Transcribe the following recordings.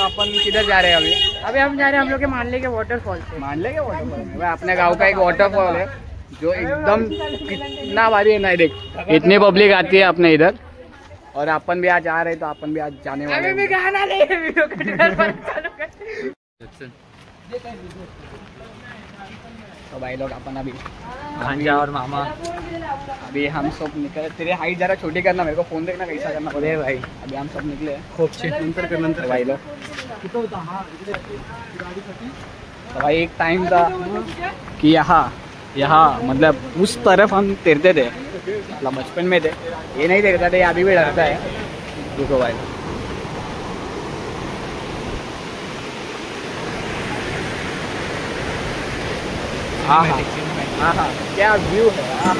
अपन किधर जा रहे हैं अभी? अभी हम जा रहे हैं हम लोग के मानले के वाटरफॉल से। मानले के वाटरफॉल? अपने गांव का एक वाटरफॉल है जो एकदम कितना भारी है ना, देख इतनी पब्लिक आती है अपने इधर। और अपन भी आज आ रहे तो अपन भी आज जाने वाले हैं। गाना ले तो भाई लोग अपन अभी भांजा और मामा अभी हम सब निकले। तेरे हाइट जरा छोटी करना, मेरे को फोन देखना कैसा करना बोले भाई। अभी हम सब निकले खूप नंतर भाई लोग। तो भाई एक टाइम था कि यहाँ मतलब उस तरफ हम तैरते थे, मतलब बचपन में थे, ये नहीं देखता थे, अभी भी डरता है। देखो भाई हाँ हाँ क्या व्यू है। हाँ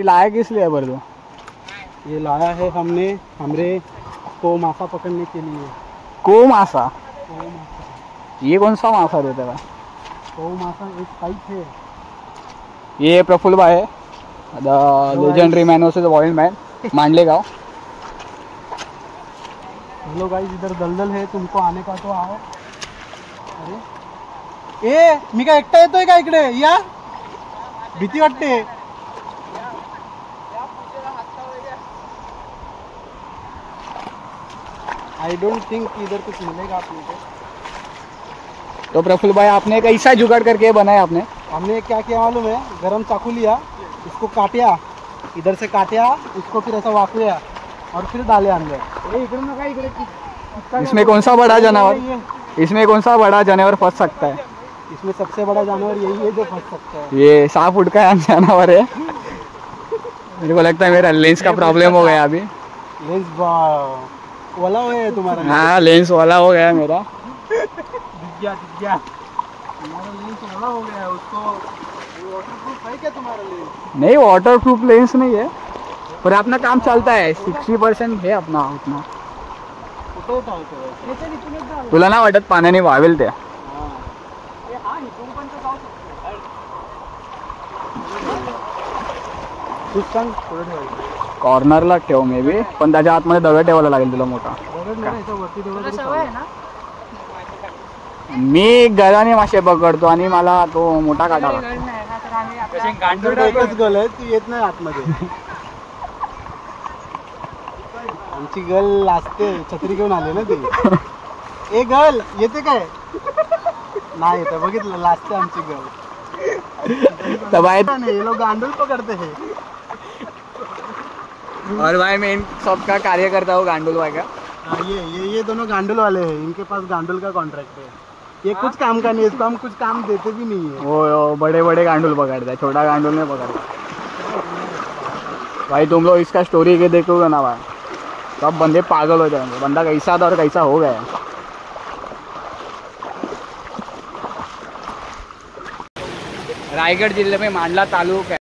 लाया किस लिए पर दो? ये लाया है हमने हमरे को मासा पकड़ने के लिए। को मासा? ये कौन सा मासा देता है? को मासा एक टाइप है। ये प्रफुल्ल भाई है, the legendary man versus wild man, Mandle गाँव। हेलो गाइस, इधर दलदल है, तुमको आने का तो आओ। अरे ए मी काय एकटा येतोय का इकडे? या भीती वाटते। आई डोंट थिंक इधर कुछ मिलेगा आपने को। तो प्रफुल्ल भाई आपने कैसा जुगाड़ करके बनाया आपने? हमने क्या किया मालूम है? गरम चाकू लिया, इसको काटिया, इधर से काटिया, इसको फिर ऐसा वाकुया और फिर डाले अंदर। इसमें कौन सा बड़ा जानवर, इसमें कौन सा बड़ा जानवर फंस सकता है? इसमें सबसे बड़ा जानवर यही है जो फंस सकता है। ये 7 फुट का जानवर है। मेरे को लगता है मेरा लेंस का प्रॉब्लम हो गया अभी। लेंस वाला है तुम्हारा? हाँ लेंस वाला हो गया मेरा। दिख गया तुम्हारा लेंस वाला हो गया। उसको वाटरप्रूफ है क्या तुम्हारा लेंस? नहीं वाटर प्रूफ लेंस नहीं है, पर अपना काम चलता है। 60% है अपना उतना। तुला ना वाटत पाण्याने वावेल ते? कॉर्नरला ठेव मे बी, पण त्याच्या आतमध्ये दगड ठेवायला लागेल तुला मोठा। मी गळाने मासे पकडतो आणि मला तो मोठा काटा गल आहे, ती येत नाही आतमध्ये। आमची गल लाजते, छत्री घेऊन आले ना ती। ए गल येते काय? नाही येते, बघितलं लाजते आमची गल। ये लोग गांडूल पकड़ते हैं। और भाई मैं इन सब का कार्य करता हूँ गांडुल भाई का। ये दोनों गांडुल वाले हैं, इनके पास गांडुल का कॉन्ट्रैक्ट है। ये कुछ काम का नहीं है, इसको हम कुछ काम देते भी नहीं है। वो बड़े बड़े गांडुल पकड़ता है, छोटा गांडुल नहीं पकड़ता भाई। तुम लोग इसका स्टोरी के देखोगे ना भाई, सब बंदे पागल हो जाएंगे। बंदा कैसा था और कैसा हो गया। रायगढ़ जिले में मांडला तालुका है,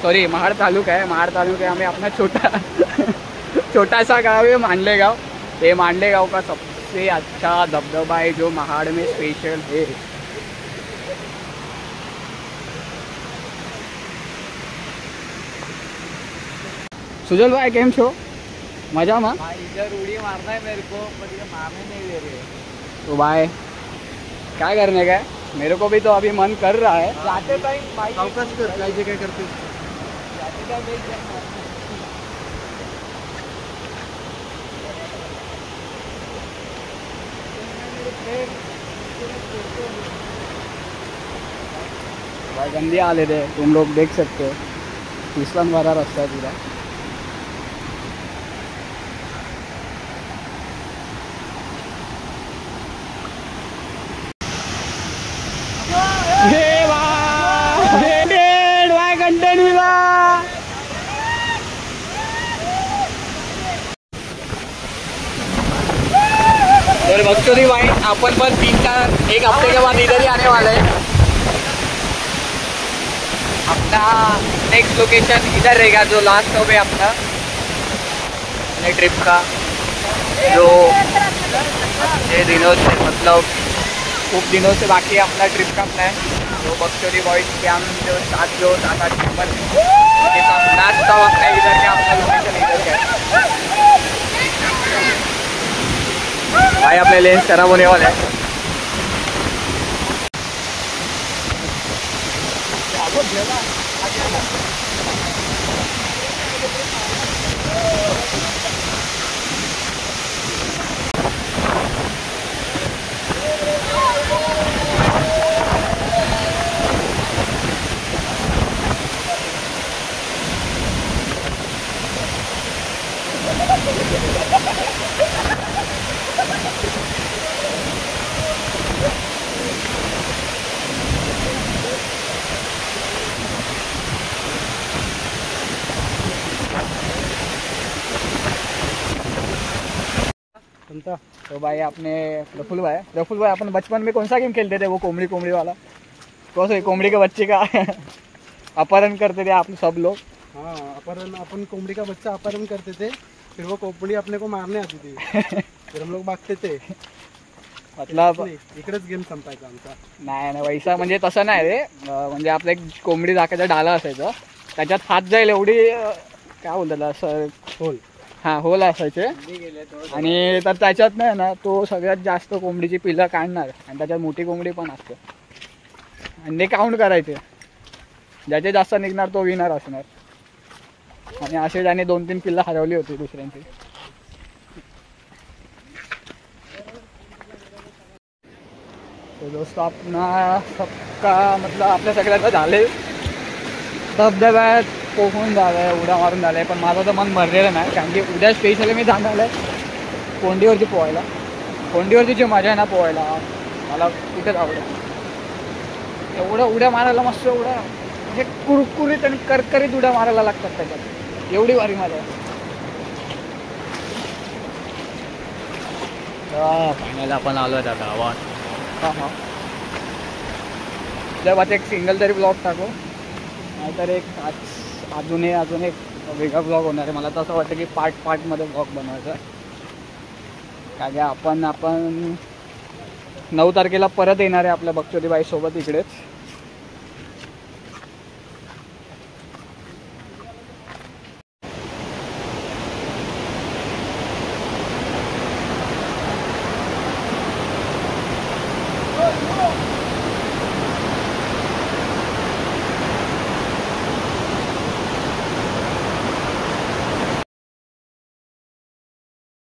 सॉरी महाड़ तालुका है। महाड़ तालुका हमें अपना छोटा सा गाँव है मांडले गाँव। ये मांडले गाँव का सबसे अच्छा धबधबा है जो महाड़ में स्पेशल है। सुजल भाई केम छो? मजा में? इधर उड़ी मारना है मेरे को, पर ये मारने नहीं दे रहे। तो भाई क्या करने का है? मेरे को भी तो अभी मन कर रहा है। जाते टाइम फोकस कर, काय जे काय करते जाते टाइम एक भाई गंदी हालत है, तुम लोग देख सकते हो, फिसलन भरा रास्ता है पूरा। कंटेंट मिला। तर बघतोरी भाई अपन पण 3-4 एक हफ्ते के बाद इधर ही आने वाले हैं। अपना नेक्स्ट लोकेशन इधर रहेगा, जो लास्ट स्टॉप है अपना अपने ट्रिप का, जो ये दिनों से मतलब खूब दिनों से बाकी है अपना ट्रिप का प्लान, जो बक्सोरी बॉयज के हम जो 7-8 नंबर लास्ट स्टॉप अपना इधर का, अपना लोकेशन इधर का भाई। अपने लेंस खराब होने वाले हैं। तो भाई आपने रफुल भाई अपन बचपन में कौन सा गेम खेलते थे? वो कोमड़ी वाला, कौन सा कोमड़ी के बच्चे का अपहरण करते थे आप सब लोग। हाँ, अपहरण, अपन कोमड़ी का बच्चा अपहरण करते थे, फिर वो कोमड़ी अपने को मारने आती थी, फिर हम लोग भागते थे। मतलब इकडेच गेम संपायचा आमचा। नाही वैसा म्हणजे तसं नाही रे, म्हणजे आपलं एक कोंबडी झाकाचा डाला असायचा, त्याच्यात हात जाईल एवढी काय बोलतात असं होल, हां होल असायचे, आणि तर त्याच्यात नाही ना तो सगळ्यात जास्त कोंबडीची पिल्लं काढणार, आणि त्याच्यात मोठी कोंबडी पण असते, आणि ते काउंट करायचे, ज्याचे जास्त निघणार तो विनर असणार. आणि असे त्याने 2-3 पिल्लं हरवली होती दुसऱ्यांची. तो दोस्तों अपना सबका मतलब आपल्या सगळ्याचं झाले, धबधब्यात पोहून झालं आहे, उड्या मारून झालं आहे, पण माझं तर मन भरलेलं नाही, कारण की उद्या स्पेशली मी जाणार आहे कोंडीवरती पोहायला. कोंडीवरती जी मजा आहे ना पोहायला, मला कुठेच आवडेल. एवढं उड्या मारायला मस्त, एवढं म्हणजे कुरकुरीत आणि करकरीत उड्या मारायला लागतात त्याच्यात, एवढी भारी मजा आहे. फायनल आपण आलो आहे आता गावात. हां जब एक सिंगल तरी ब्लॉग टाकू, नाहीतर एक अजून एक वेगळा ब्लॉग होणार आहे. मला तर असं वाटतं की पार्टमध्ये ब्लॉग बनवायचा आहे, कारण की आपण 9 तारखेला परत येणार आहे आपल्या बक्सोरी बाई सोबत इकडेच.